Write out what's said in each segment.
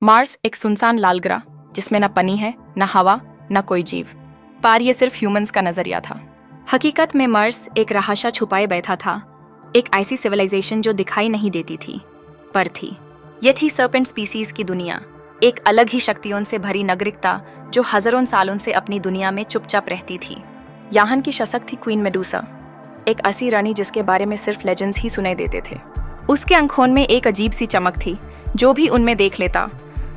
Mars एक सुनसान लाल ग्रह जिसमें न पानी है, न हवा, न कोई जीव। पर ये सिर्फ ह्यूमंस का नजरिया था। हकीकत में मार्स एक रहाशा छुपाए बैठा था, एक ऐसी सिविलाइजेशन जो दिखाई नहीं देती थी पर थी। ये थी सर्पेंट स्पीसीज की दुनिया, एक अलग ही शक्तियों से भरी नागरिकता जो हजारों सालों से अपनी दुनिया में चुपचाप रहती थी। यहाँ की शासक थी क्वीन मेडुसा, एक ऐसी रानी जिसके बारे में सिर्फ लेजेंड्स ही सुनाई देते थे। उसके आंखों में एक अजीब सी चमक थी, जो भी उनमें देख लेता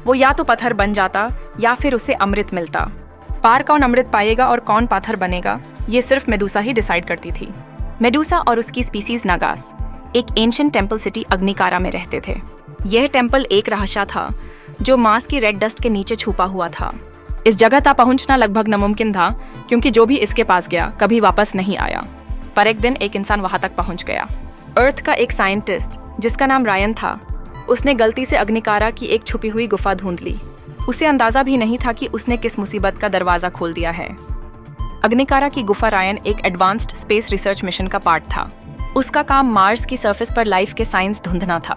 वो या तो पत्थर बन जाता या फिर उसे अमृत मिलता। पार कौन अमृत पाएगा और कौन पत्थर बनेगा, ये सिर्फ मेडुसा ही डिसाइड करती थी। मेडुसा और उसकी स्पीसीज नागास एक एंशिएंट टेम्पल सिटी अग्निकारा में रहते थे। यह टेम्पल एक रहाशा था जो मार्स की रेड डस्ट के नीचे छुपा हुआ था। इस जगह तक पहुंचना लगभग नामुमकिन था, क्योंकि जो भी इसके पास गया कभी वापस नहीं आया। पर एक दिन एक इंसान वहां तक पहुंच गया। अर्थ का एक साइंटिस्ट जिसका नाम रायन था, उसने गलती से अग्निकारा की एक छुपी हुई गुफा ढूंढ ली। उसे अंदाजा भी नहीं था कि उसने किस मुसीबत का दरवाजा खोल दिया है। अग्निकारा की गुफा रायन एक एडवांस्ड स्पेस रिसर्च मिशन का पार्ट था। उसका काम मार्स की सरफेस पर लाइफ के साइंस ढूंढना था।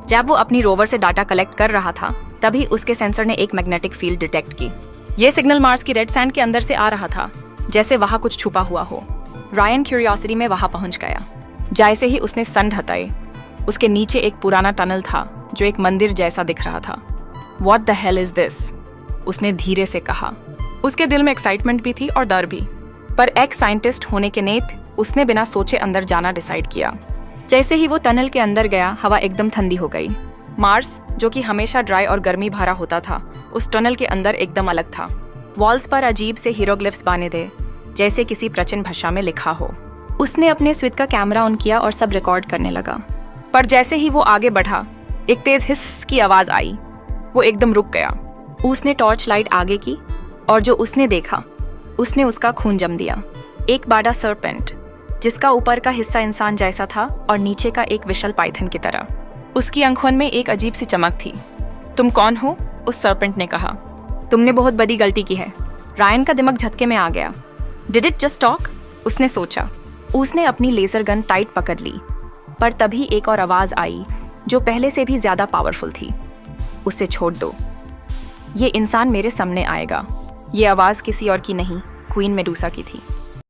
जब वो अपनी रोवर से डाटा कलेक्ट कर रहा था, तभी उसके सेंसर ने एक मैग्नेटिक फील्ड डिटेक्ट की। यह सिग्नल मार्स की रेड सैंड के अंदर से आ रहा था, जैसे वहां कुछ छुपा हुआ हो। रायन क्यूरियोसिटी में वहां पहुंच गया। जैसे ही उसने संद हटाए, उसके नीचे एक पुराना टनल था जो एक मंदिर जैसा दिख रहा था। What the hell is this? उसने धीरे से कहा। उसके दिल में एक्साइटमेंट भी थी और डर भी, पर एक साइंटिस्ट होने के नाते उसने बिना सोचे अंदर जाना डिसाइड किया। जैसे ही वो टनल के अंदर गया, हवा एकदम ठंडी हो गई। मार्स, जो कि हमेशा ड्राई और गर्मी भरा होता था, उस टनल के अंदर एकदम अलग था। वॉल्स पर अजीब से हीरोग्लिफ्स बने थे, जैसे किसी प्राचीन भाषा में लिखा हो। उसने अपने स्विच का कैमरा ऑन किया और सब रिकॉर्ड करने लगा। पर जैसे ही वो आगे बढ़ा, एक तेज हिस्स की आवाज आई। वो एकदम रुक गया। उसने टॉर्च लाइट आगे की और जो उसने देखा, उसने उसका खून जम दिया। एक बड़ा सर्पेंट जिसका ऊपर का हिस्सा इंसान जैसा था और नीचे का एक विशाल पाइथन की तरह। उसकी आंखों में एक अजीब सी चमक थी। तुम कौन हो? उस सर्पेंट ने कहा। तुमने बहुत बड़ी गलती की है। रायन का दिमाग झटके में आ गया। Did it just talk? उसने सोचा। उसने अपनी लेजर गन टाइट पकड़ ली, पर तभी एक और आवाज आई जो पहले से भी ज्यादा पावरफुल थी। उसे छोड़ दो, ये इंसान मेरे सामने आएगा। ये आवाज किसी और की नहीं, क्वीन मेडुसा की थी।